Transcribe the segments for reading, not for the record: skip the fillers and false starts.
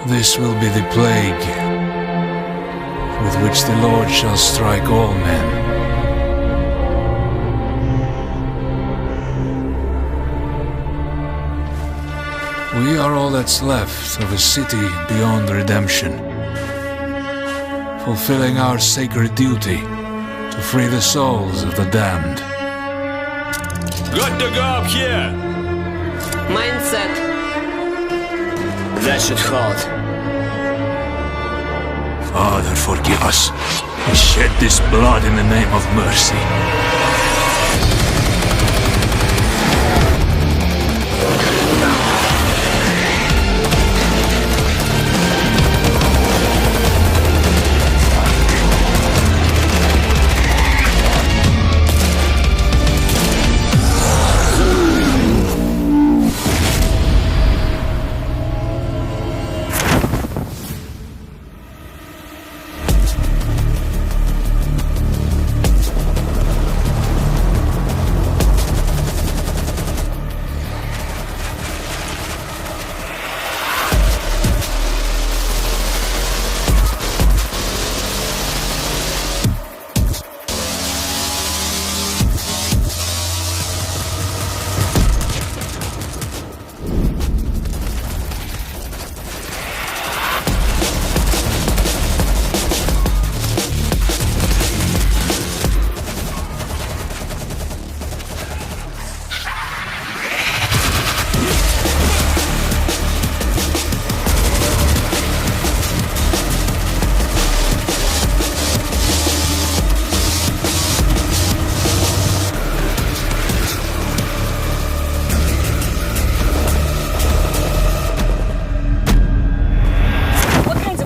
This will be the plague with which the Lord shall strike all men. We are all that's left of a city beyond redemption, fulfilling our sacred duty to free the souls of the damned. Good to go up here! Mindset. That should hold. Father, forgive us. We shed this blood in the name of mercy.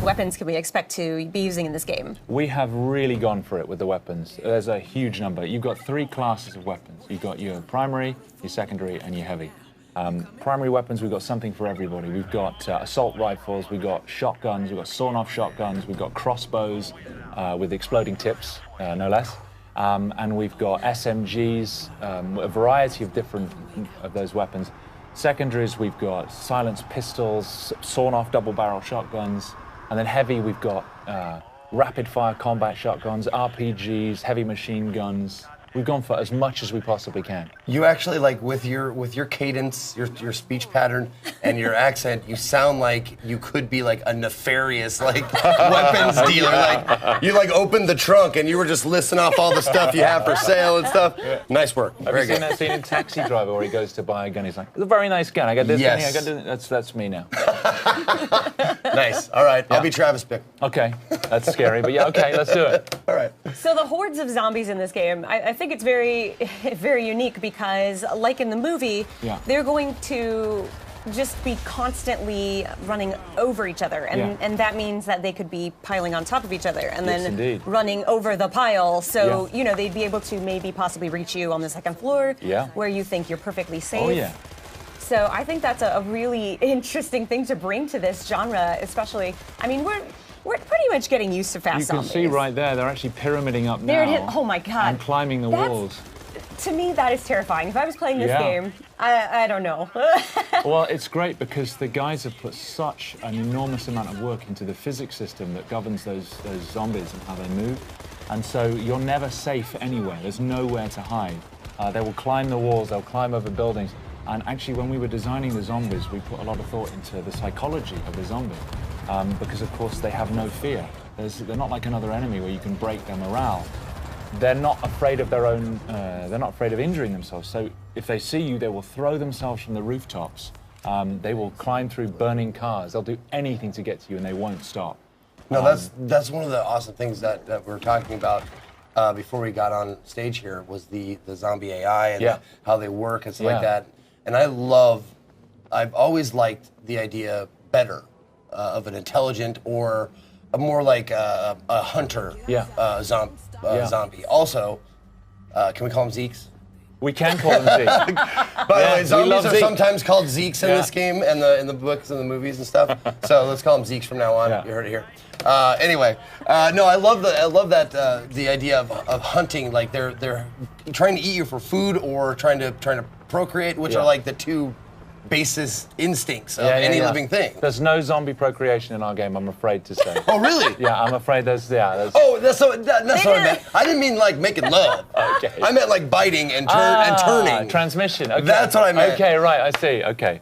Weapons can we expect to be using in this game? We have really gone for it with the weapons. There's a huge number. You've got 3 classes of weapons. You've got your primary, your secondary, and your heavy. Primary weapons, we've got something for everybody. We've got assault rifles, we've got shotguns, we've got sawn-off shotguns, we've got crossbows with exploding tips, no less. And we've got SMGs, a variety of different of those weapons. Secondaries, we've got silenced pistols, sawn-off double-barrel shotguns. And then heavy, we've got rapid-fire combat shotguns, RPGs, heavy machine guns. We've gone for as much as we possibly can. You actually, like, with your cadence, your speech pattern, and your accent, you sound like you could be like a nefarious weapons dealer. Like you opened the trunk and you were just listing off all the stuff you have for sale and stuff. Yeah. Nice work. Have you seen that scene in Taxi Driver where he goes to buy a gun? He's like, "It's a very nice gun. I got this gun. I got this." That's me now. Nice. All right. Yeah. I'll be Travis Bickle. Okay. That's scary, but yeah. Okay. Let's do it. All right. So the hordes of zombies in this game, I think it's very, very unique because, like in the movie, they're going to just be constantly running over each other, and that means that they could be piling on top of each other and then running over the pile. So you know they'd be able to maybe possibly reach you on the second floor, where you think you're perfectly safe. Oh yeah. So I think that's a really interesting thing to bring to this genre, especially. I mean, we're pretty much getting used to fast zombies. You can see right there, they're actually pyramiding up now. Oh my God. And climbing the walls. To me, that is terrifying. If I was playing this game, I don't know. Well, it's great because the guys have put such an enormous amount of work into the physics system that governs those zombies and how they move. And so you're never safe anywhere. There's nowhere to hide. They will climb the walls, they'll climb over buildings. And actually, when we were designing the zombies, we put a lot of thought into the psychology of the zombie. Because, of course, they have no fear. They're not like another enemy where you can break their morale. They're not afraid of their own, they're not afraid of injuring themselves. So if they see you, they will throw themselves from the rooftops. They will climb through burning cars. They'll do anything to get to you, and they won't stop. No, that's one of the awesome things that we were talking about before we got on stage here was the zombie AI and how they work and stuff like that. And I've always liked the idea better of an intelligent or a more like a hunter zombie. Also, can we call them Zeeks? We can call them Zeeks. By the way, zombies are sometimes called Zeeks in this game and in the books and the movies and stuff. So let's call them Zeeks from now on. You heard it here. Anyway, no, I love that the idea of hunting. Like they're trying to eat you for food or trying to procreate, which are like the two basis instincts of any living thing. There's no zombie procreation in our game, I'm afraid to say. Oh, really? Yeah, I'm afraid there's. Oh, that's what I meant. I didn't mean like making love. Okay. I meant like biting and turning. Transmission. Okay. That's what I meant. Okay, right, I see. Okay.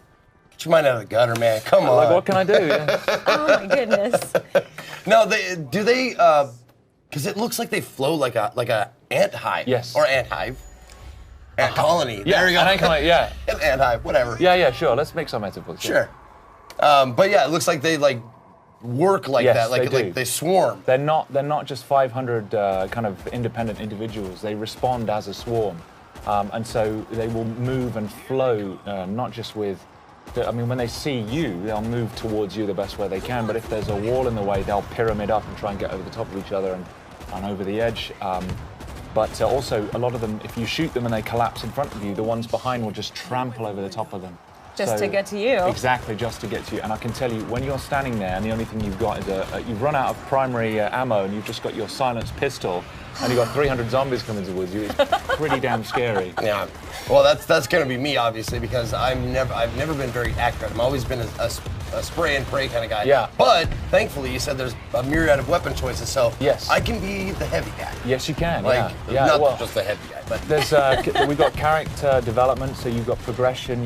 Get your mind out of the gutter, man. Come on. Like, what can I do? Yeah. Oh my goodness. No, do they? Because it looks like they flow like a ant hive. Yes. Or ant hive. Ant colony. Yeah, there you go. an ant colony, yeah. An ant hive, whatever. Yeah, sure. Let's make some metaphors. Sure. But yeah, it looks like they like work like Yes, that, like they do. they swarm. They're not just 500 kind of independent individuals. They respond as a swarm, and so they will move and flow, not just with. I mean, when they see you, they'll move towards you the best way they can. But if there's a wall in the way, they'll pyramid up and try and get over the top of each other and over the edge. But also, a lot of them, if you shoot them and they collapse in front of you, the ones behind will just trample over the top of them. Just to get to you. Exactly, just to get to you. And I can tell you, when you're standing there and the only thing you've got is you've run out of primary ammo and you've just got your silenced pistol and you've got 300 zombies coming towards you, it's pretty damn scary. Yeah. Well, that's going to be me, obviously, because I've never been very accurate. I've always been a spray and pray kind of guy. Yeah. But thankfully, you said there's a myriad of weapon choices, so yes. I can be the heavy guy. Yes, you can. Like, yeah. not just the heavy guy, but there's we've got character development, so you've got progression.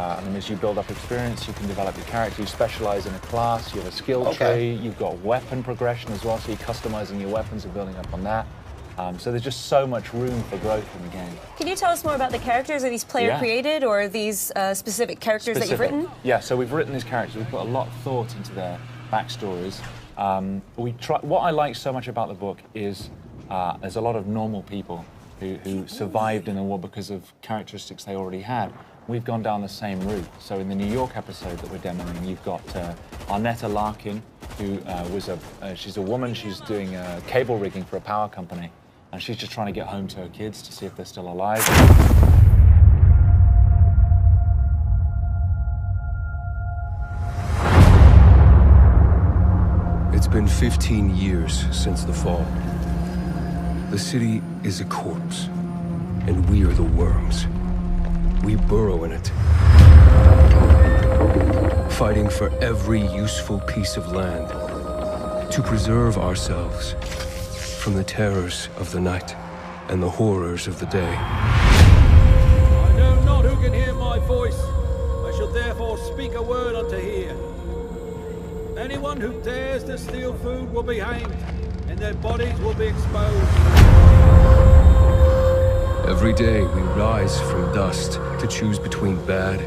As you build up experience, you can develop your character. You specialize in a class. You have a skill tree. You've got weapon progression as well, so you're customizing your weapons and building up on that. So there's just so much room for growth in the game. Can you tell us more about the characters? Are these player created, or are these specific characters that you've written? Yeah, so we've written these characters. We've put a lot of thought into their backstories. What I like so much about the book is there's a lot of normal people who survived in the war because of characteristics they already had. We've gone down the same route. So in the New York episode that we're demoing, you've got Arnetta Larkin, who she's a woman. She's doing cable rigging for a power company. And she's just trying to get home to her kids to see if they're still alive. It's been 15 years since the fall. The city is a corpse, and we are the worms. We burrow in it, fighting for every useful piece of land to preserve ourselves from the terrors of the night and the horrors of the day. I know not who can hear my voice. I shall therefore speak a word unto hear. Anyone who dares to steal food will be hanged, and their bodies will be exposed. Every day we rise from dust to choose between bad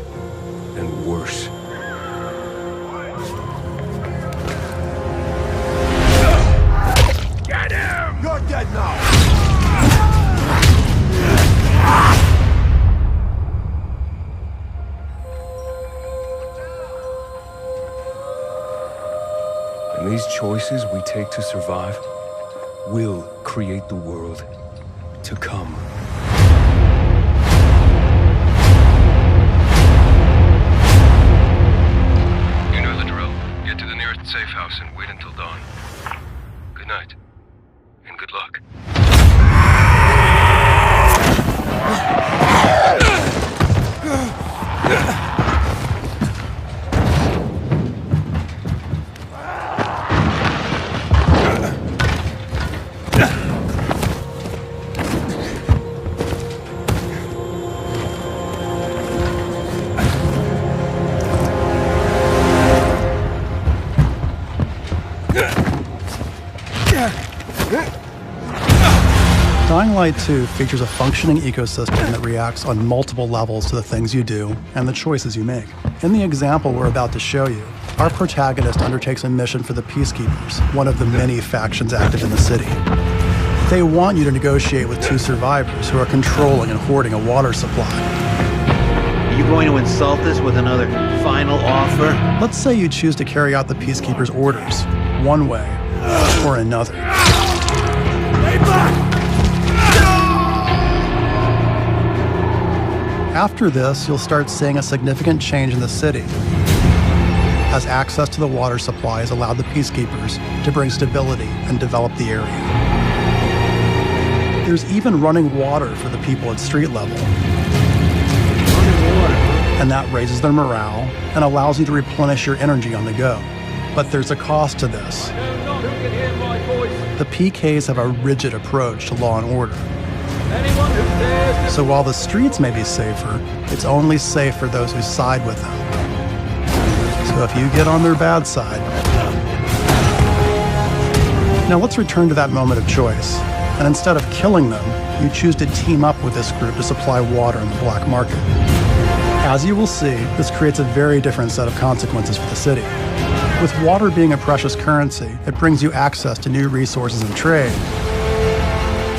and worse. Get him! You're dead now! And these choices we take to survive will create the world to come. You know the drill. Get to the nearest safe house and wait until dawn. Good night. And good luck. Dying Light 2 features a functioning ecosystem that reacts on multiple levels to the things you do and the choices you make. In the example we're about to show you, our protagonist undertakes a mission for the Peacekeepers, one of the many factions active in the city. They want you to negotiate with two survivors who are controlling and hoarding a water supply. Are you going to insult us with another final offer? Let's say you choose to carry out the Peacekeepers' orders, one way or another. Stay back! After this, you'll start seeing a significant change in the city, as access to the water supply has allowed the Peacekeepers to bring stability and develop the area. There's even running water for the people at street level. Running water? and that raises their morale and allows you to replenish your energy on the go. But there's a cost to this. The PKs have a rigid approach to law and order. So while the streets may be safer, it's only safe for those who side with them. So if you get on their bad side... Now let's return to that moment of choice. And instead of killing them, you choose to team up with this group to supply water in the black market. As you will see, this creates a very different set of consequences for the city. With water being a precious currency, it brings you access to new resources and trade.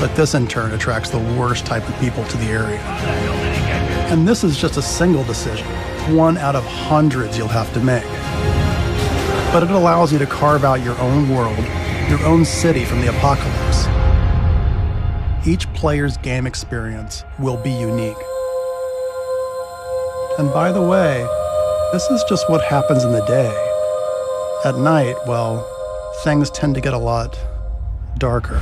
But this in turn attracts the worst type of people to the area. And this is just a single decision, one out of hundreds you'll have to make. But it allows you to carve out your own world, your own city from the apocalypse. Each player's game experience will be unique. And by the way, this is just what happens in the day. At night, well, things tend to get a lot darker.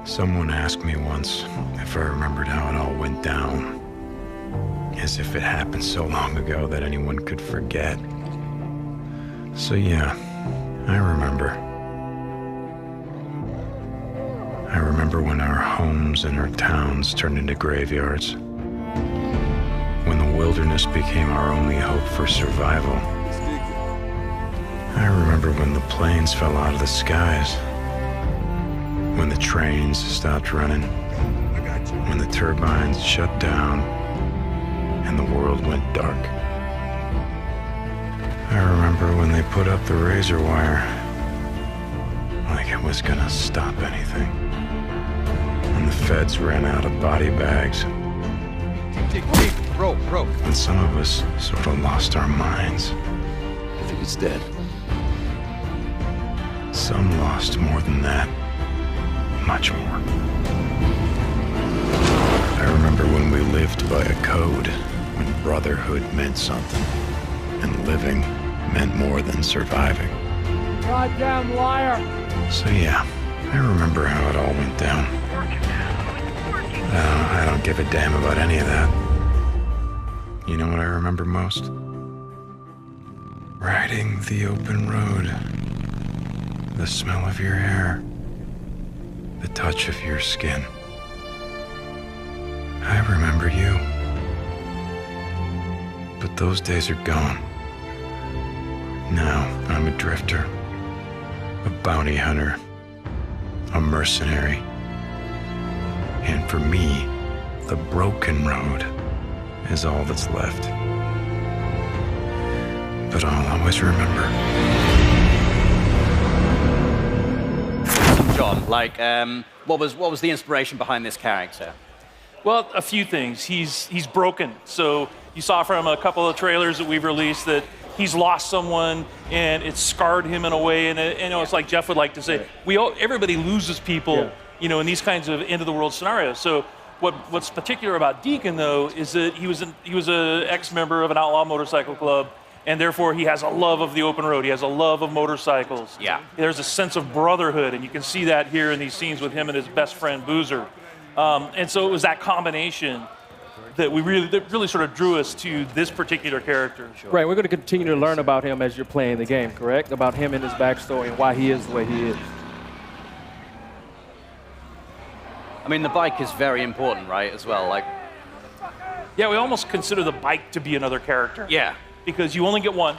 Someone asked me once if I remembered how it all went down. As if it happened so long ago that anyone could forget. So yeah, I remember. I remember when our homes and our towns turned into graveyards. When the wilderness became our only hope for survival. I remember when the planes fell out of the skies. When the trains stopped running. When the turbines shut down. And the world went dark. I remember when they put up the razor wire, like it was gonna stop anything. And the feds ran out of body bags. Rope. And some of us sort of lost our minds. I think it's dead. Some lost more than that. Much more. I remember when we lived by a code. When brotherhood meant something, and living meant more than surviving. Goddamn liar! So yeah, I remember how it all went down. I don't give a damn about any of that. You know what I remember most? Riding the open road. The smell of your hair. The touch of your skin. I remember you. But those days are gone. Now I'm a drifter, a bounty hunter, a mercenary. And for me, the broken road is all that's left. But I'll always remember. John, what was the inspiration behind this character? Well, a few things. He's broken. So you saw from a couple of trailers that we've released that he's lost someone and it's scarred him in a way. And it's like Jeff would like to say, everybody loses people, in these kinds of end of the world scenarios. So what's particular about Deacon though is that he was an ex-member of an outlaw motorcycle club, and therefore he has a love of the open road. He has a love of motorcycles. Yeah. There's a sense of brotherhood, and you can see that here in these scenes with him and his best friend Boozer. And so it was that combination that really sort of drew us to this particular character. Right, we're going to continue to learn about him as you're playing the game, correct? About him and his backstory and why he is the way he is. I mean, the bike is very important, right, as well? Yeah, we almost consider the bike to be another character. Yeah. Because you only get one,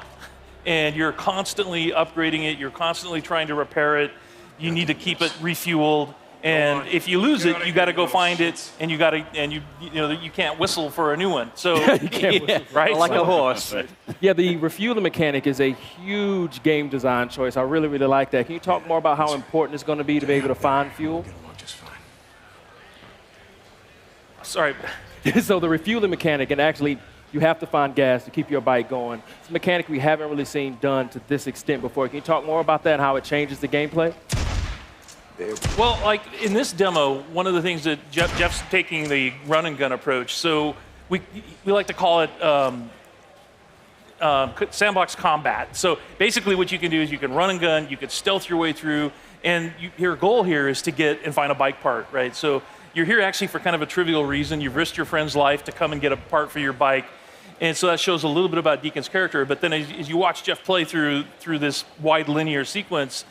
and you're constantly upgrading it, you're constantly trying to repair it, you need to keep it refueled. And if you lose it, you got to go find it, and you can't whistle for a new one. So you can't whistle, right? Like a horse. Yeah, the refueling mechanic is a huge game design choice. I really, really like that. Can you talk more about how important it's going to be to be able to find fuel? Sorry. So the refueling mechanic, and actually you have to find gas to keep your bike going. It's a mechanic we haven't really seen done to this extent before. Can you talk more about that and how it changes the gameplay? Well, like in this demo, one of the things that Jeff's taking the run and gun approach. So we like to call it sandbox combat. So basically what you can do is you can run and gun, you can stealth your way through, and your goal here is to get and find a bike part, right? So you're here actually for kind of a trivial reason. You've risked your friend's life to come and get a part for your bike. And so that shows a little bit about Deacon's character. But then as you watch Jeff play through this wide linear sequence,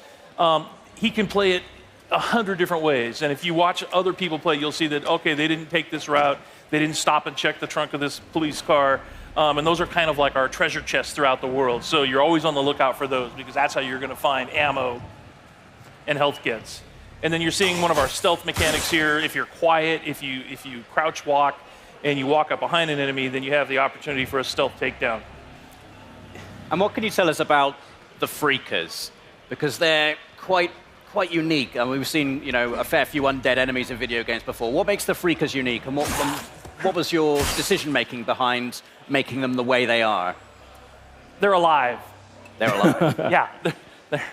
he can play it 100 different ways. And if you watch other people play, you'll see that, okay, they didn't take this route. They didn't stop and check the trunk of this police car. And those are kind of like our treasure chests throughout the world. So you're always on the lookout for those because that's how you're going to find ammo and health kits. And then you're seeing one of our stealth mechanics here. If you're quiet, if you crouch walk and you walk up behind an enemy, then you have the opportunity for a stealth takedown. And what can you tell us about the Freakers? Because they're quite unique. I mean, we've seen, you know, a fair few undead enemies in video games before. What makes the Freakers unique, and what was your decision-making behind making them the way they are? They're alive. They're alive. Yeah,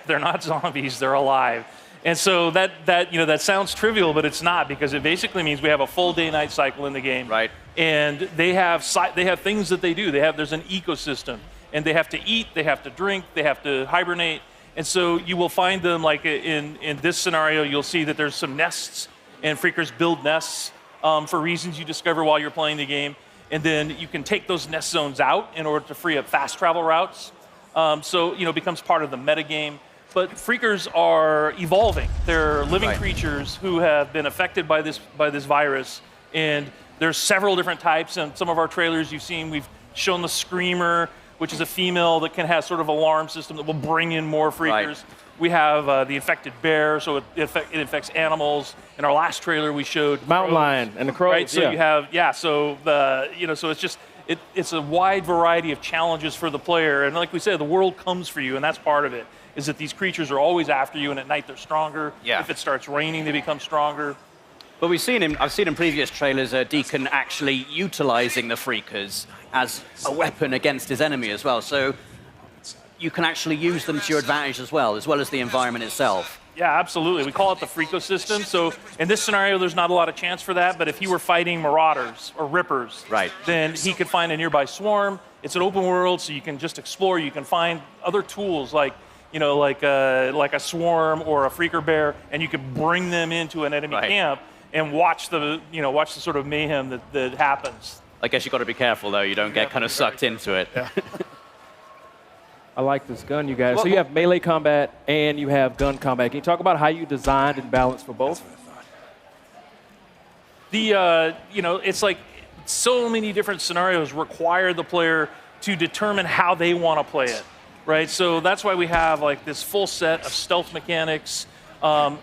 they're not zombies. They're alive. And so that sounds trivial, but it's not, because it basically means we have a full day-night cycle in the game. Right. And they have things that they do. There's an ecosystem, and they have to eat, they have to drink, they have to hibernate. And so you will find them, like in this scenario, you'll see that there's some nests, and Freakers build nests for reasons you discover while you're playing the game. And then you can take those nest zones out in order to free up fast travel routes. So, it becomes part of the metagame. But Freakers are evolving. They're living creatures who have been affected by this virus. And there's several different types. And some of our trailers you've seen, we've shown the Screamer, which is a female that can have sort of alarm system that will bring in more Freakers. Right. We have the infected bear, so it infects animals. In our last trailer, we showed mountain lion and the crows. Right, so you have so it's just it's a wide variety of challenges for the player. And like we said, the world comes for you, and that's part of it. Is that these creatures are always after you, and at night they're stronger. Yeah. If it starts raining, they become stronger. But I've seen in previous trailers Deacon actually utilizing the Freakers as a weapon against his enemy as well. So you can actually use them to your advantage as well as the environment itself. Yeah, absolutely. We call it the Freakosystem. So in this scenario, there's not a lot of chance for that. But if he were fighting Marauders or Rippers, then he could find a nearby swarm. It's an open world, so you can just explore. You can find other tools like a swarm or a Freaker bear, and you can bring them into an enemy camp and watch the sort of mayhem that happens. I guess you've got to be careful, though. You don't get kind of sucked into it. Yeah. I like this gun, you guys. So you have melee combat and you have gun combat. Can you talk about how you designed and balanced for both? It's like so many different scenarios require the player to determine how they want to play it, right? So that's why we have like this full set of stealth mechanics.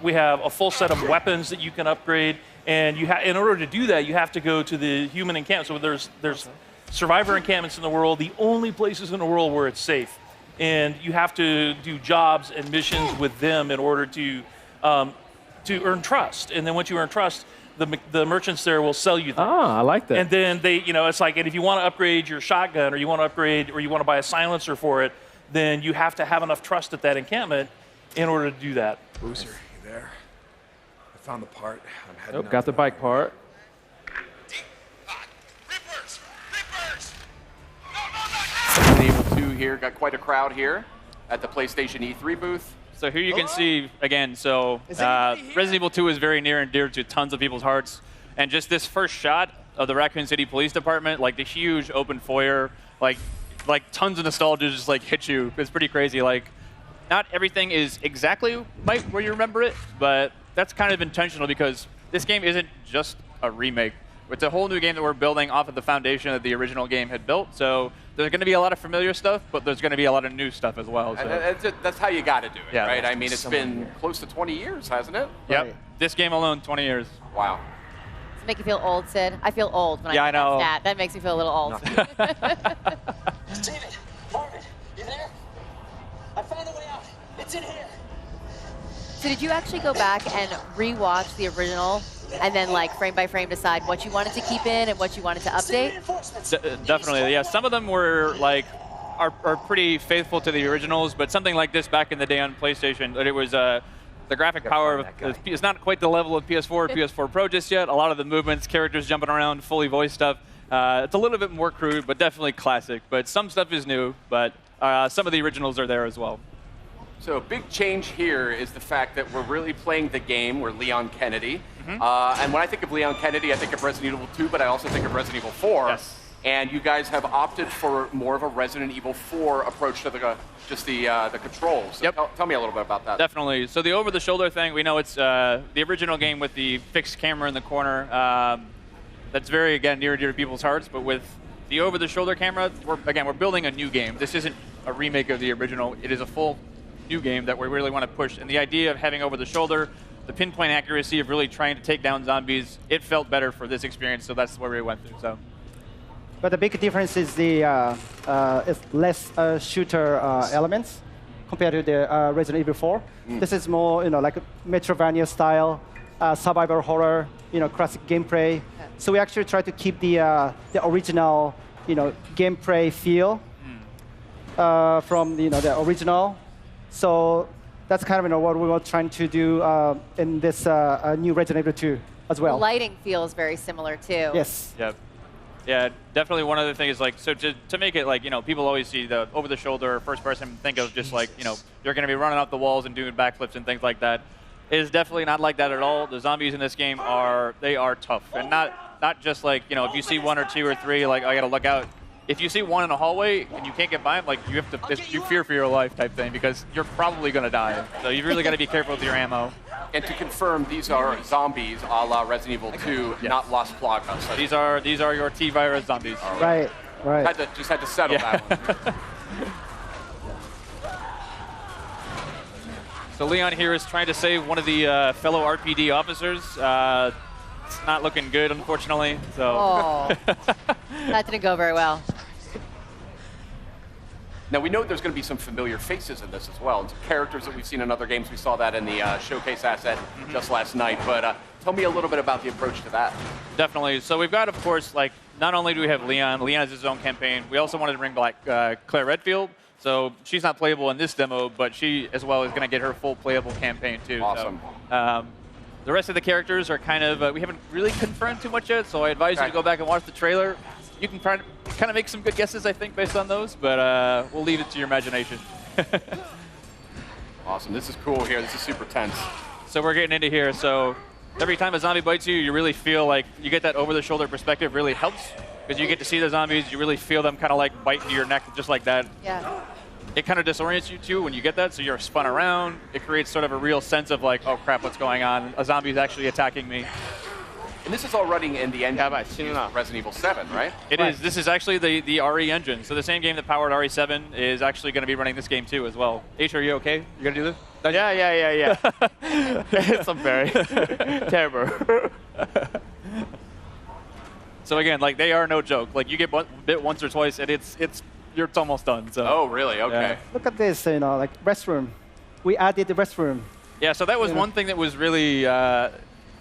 We have a full set of weapons that you can upgrade, and in order to do that, you have to go to the human encampment. So there's survivor encampments in the world, the only places in the world where it's safe. And you have to do jobs and missions with them in order to earn trust. And then once you earn trust, the merchants there will sell you things. Ah, I like that. And then it's like, and if you want to upgrade your shotgun, or you want to upgrade, or you want to buy a silencer for it, then you have to have enough trust at that encampment in order to do that. Boozer, you there? I found the part. I'm heading got the bike part. Resident Evil 2 here, got quite a crowd here at the PlayStation E3 booth. So here you can see, again, Resident Evil 2 is very near and dear to tons of people's hearts. And just this first shot of the Raccoon City Police Department, like the huge open foyer, like tons of nostalgia just like hit you. It's pretty crazy. Like, not everything is exactly where you remember it, but that's kind of intentional because this game isn't just a remake. It's a whole new game that we're building off of the foundation that the original game had built. So there's going to be a lot of familiar stuff, but there's going to be a lot of new stuff as well. So. That's how you got to do it, yeah, right? I mean, it's been close to 20 years, hasn't it? Yep. Right. This game alone, 20 years. Wow. Does it make you feel old, Sid? I feel old when I know. That makes me feel a little old. David, Marvin, you there? I found a way out. It's in here. So did you actually go back and rewatch the original and then like frame by frame decide what you wanted to keep in and what you wanted to update? Definitely, yeah. Some of them were like are pretty faithful to the originals, but something like this back in the day on PlayStation, it was the graphic power of it's not quite the level of PS4 or PS4 Pro just yet. A lot of the movements, characters jumping around, fully voiced stuff. It's a little bit more crude, but definitely classic. But some stuff is new, but some of the originals are there as well. So a big change here is the fact that we're really playing the game. We're Leon Kennedy. And when I think of Leon Kennedy, I think of Resident Evil 2, but I also think of Resident Evil 4. Yes. And you guys have opted for more of a Resident Evil 4 approach to the controls. So tell me a little bit about that. Definitely. So the over-the-shoulder thing, we know it's the original game with the fixed camera in the corner. That's very, again, near and dear to people's hearts. But with the over-the-shoulder camera, we're building a new game. This isn't a remake of the original. It is a full new game that we really want to push. And the idea of having over-the-shoulder, the pinpoint accuracy of really trying to take down zombies, it felt better for this experience. So that's where we went through. So. But the big difference is the is less shooter elements compared to the Resident Evil 4. This is more, like a Metroidvania style, survival horror, classic gameplay. So we actually try to keep the original, gameplay feel from the original. So that's kind of what we were trying to do in this new Resident Evil 2 as well. The lighting feels very similar too. Yes. Yep. Yeah, definitely one other thing is like, so to make it like, people always see the over-the-shoulder first person, think of just like, you're going to be running up the walls and doing backflips and things like that. It is definitely not like that at all. The zombies in this game are tough. And not just like, if you see 1 or 2 or 3, like, I got to look out. If you see one in a hallway and you can't get by him, like, you have to, you fear for your life type thing because you're probably going to die. So you really got to be careful with your ammo. And to confirm, these are zombies a la Resident Evil 2, not Las Plagas. So these are your T-virus zombies. Right. Just had to settle that one. So Leon here is trying to save one of the fellow RPD officers. It's not looking good, unfortunately. So. That didn't go very well. Now, we know there's going to be some familiar faces in this as well, and some characters that we've seen in other games. We saw that in the showcase asset just last night. But tell me a little bit about the approach to that. Definitely. So we've got, of course, like, not only do we have Leon has his own campaign, we also wanted to bring back Claire Redfield. So she's not playable in this demo, but she, as well, is going to get her full playable campaign, too. Awesome. So, the rest of the characters are kind of, we haven't really confirmed too much yet, so I advise you to go back and watch the trailer. You can kind of make some good guesses, I think, based on those, but we'll leave it to your imagination. Awesome. This is cool here. This is super tense. So we're getting into here. So every time a zombie bites you, you really feel like you get that over-the-shoulder perspective really helps because you get to see the zombies. You really feel them kind of like bite into your neck just like that. Yeah. It kind of disorients you, too, when you get that, so you're spun around. It creates sort of a real sense of like, oh, crap, what's going on? A zombie's actually attacking me. And this is all running in the engine of Resident Evil 7, right? It is. This is actually the RE engine. So the same game that powered RE7 is actually going to be running this game, too, as well. H, are you okay? You going to do this? Yeah. It's very terrible. So again, like, they are no joke. Like, you get bit once or twice, and it's almost done. So. Oh, really? Okay. Yeah. Look at this, like restroom. We added the restroom. Yeah, so that was one thing that was really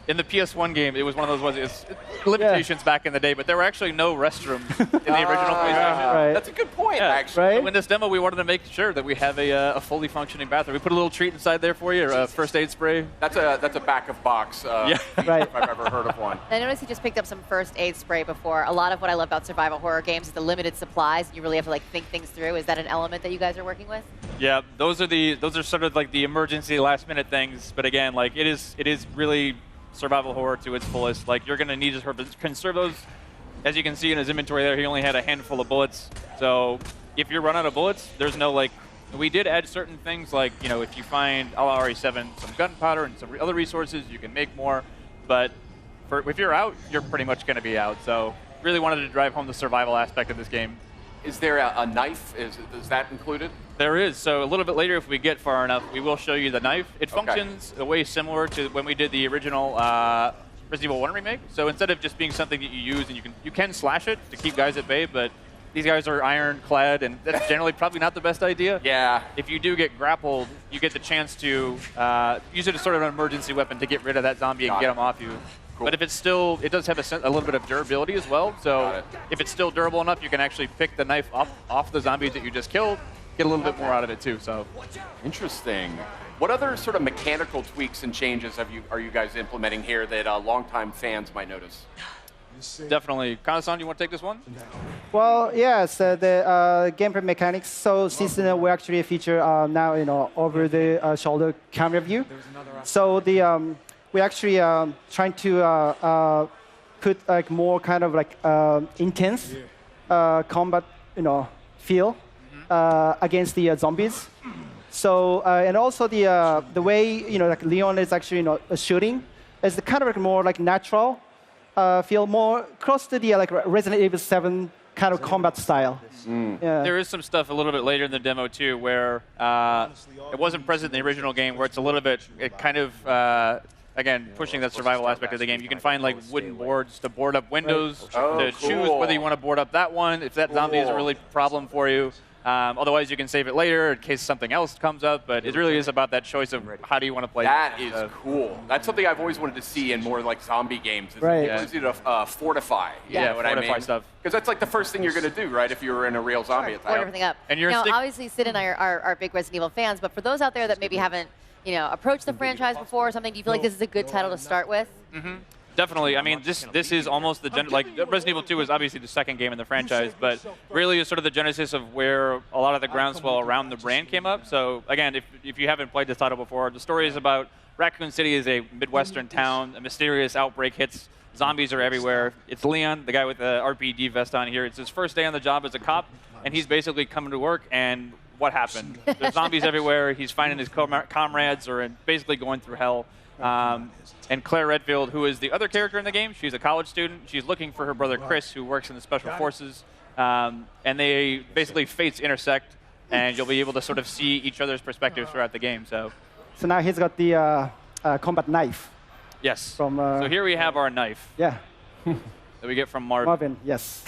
in the PS1 game. It was one of those limitations back in the day, but there were actually no restrooms in the original PlayStation. Right. That's a good point, actually. Right? So in this demo, we wanted to make sure that we have a fully functioning bathroom. We put a little treat inside there for you, a first aid spray. That's a backup box. Right. If I've ever heard of one. I noticed he just picked up some first aid spray before. A lot of what I love about survival horror games is the limited supplies. You really have to like think things through. Is that an element that you guys are working with? Yeah, those are sort of like the emergency last minute things. But again, like it is really survival horror to its fullest. Like you're gonna need to conserve those. As you can see in his inventory there, he only had a handful of bullets. So if you run out of bullets, there's no like. We did add certain things like, if you find a la RE7 some gunpowder and some other resources, you can make more. But if you're out, you're pretty much going to be out. So really wanted to drive home the survival aspect of this game. Is there a knife? Is that included? There is. So a little bit later, if we get far enough, we will show you the knife. It functions a way similar to when we did the original Resident Evil 1 remake. So instead of just being something that you use and you can slash it to keep guys at bay, but these guys are ironclad, and that's generally probably not the best idea. Yeah. If you do get grappled, you get the chance to use it as sort of an emergency weapon to get rid of that zombie and get them off you. Cool. But if it's still, it does have a little bit of durability as well. So if it's still durable enough, you can actually pick the knife off the zombies that you just killed, get a little bit more out of it too. So interesting. What other sort of mechanical tweaks and changes are you guys implementing here that longtime fans might notice? definitely. Kana-san, you want to take this one? Well, yes, the gameplay mechanics. So since we actually feature now, over the shoulder camera view. So the we actually trying to put like more kind of like intense combat, feel against the zombies. So and also the way like Leon is actually shooting is kind of like more like natural. Feel more close to the like Resident Evil 7 kind of combat style. Yeah. There is some stuff a little bit later in the demo too, where it wasn't present in the original game, where it's a little bit, again, pushing that survival aspect of the game. You can find like wooden boards to board up windows, to choose whether you want to board up that one, if that zombie is a really problem for you. Otherwise, you can save it later in case something else comes up, but it really is about that choice of how do you want to play. That is cool. That's something I've always wanted to see in more like zombie games. Is right. The ability to fortify. You know what fortify I mean? stuff. Because that's like the first thing you're going to do, right, if you were in a real zombie attack. Board everything up. And you're obviously, Sid and I are big Resident Evil fans, but for those out there that maybe haven't, approached the franchise before or something, do you feel like this is a good title to start with? Mm-hmm. Definitely. I mean, this is almost the Resident Evil 2 is obviously the second game in the franchise, but really is sort of the genesis of where a lot of the groundswell around the brand came up. So again, if you haven't played this title before, the story is about Raccoon City is a Midwestern town. A mysterious outbreak hits. Zombies are everywhere. It's Leon, the guy with the RPD vest on here. It's his first day on the job as a cop, and he's basically coming to work, and what happened? There's zombies everywhere. He's finding his comrades are basically going through hell. And Claire Redfield, who is the other character in the game, she's a college student. She's looking for her brother Chris, who works in the Special Forces. And they basically fates intersect, and you'll be able to sort of see each other's perspectives throughout the game. So now he's got the combat knife. Yes. From, so here we have our knife. Yeah. That we get from Marvin. Marvin, yes.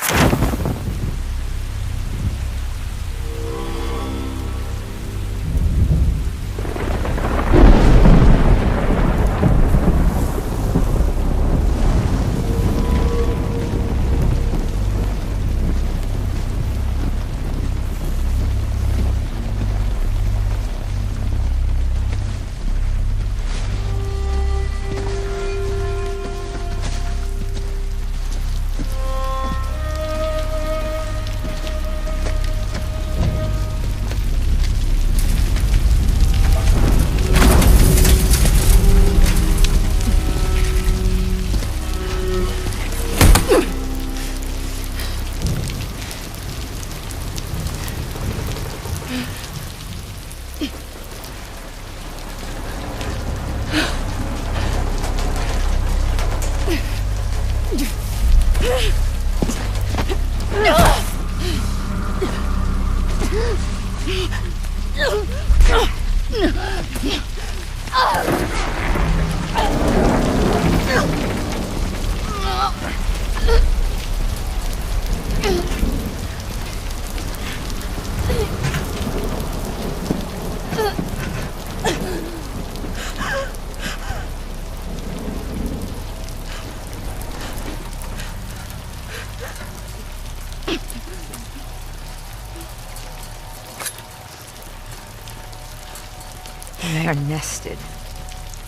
They are nested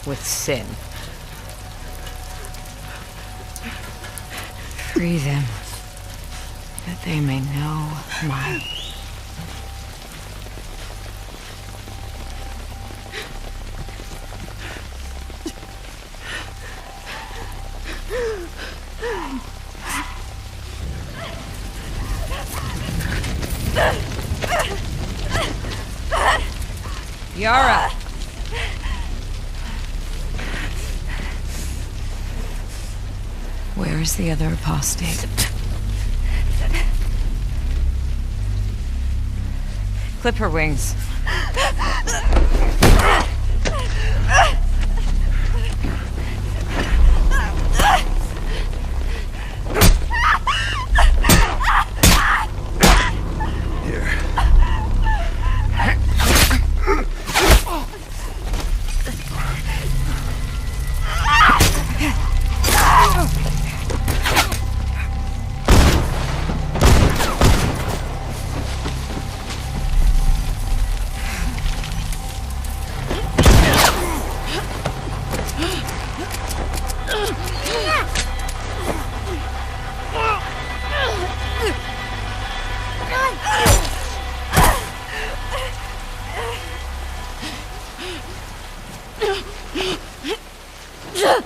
with sin. Free them, that they may know my... Yara! Where is the other apostate? Clip her wings. Yara.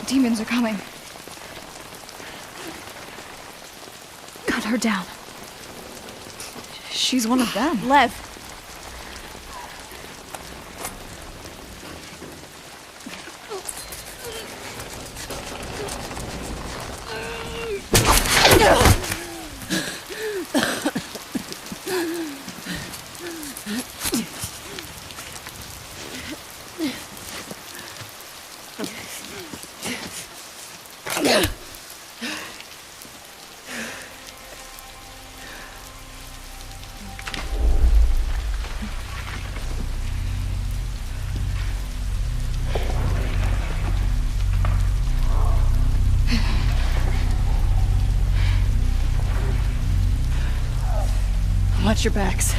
Demons are coming. Cut her down. She's one of them. Lev. Watch your backs.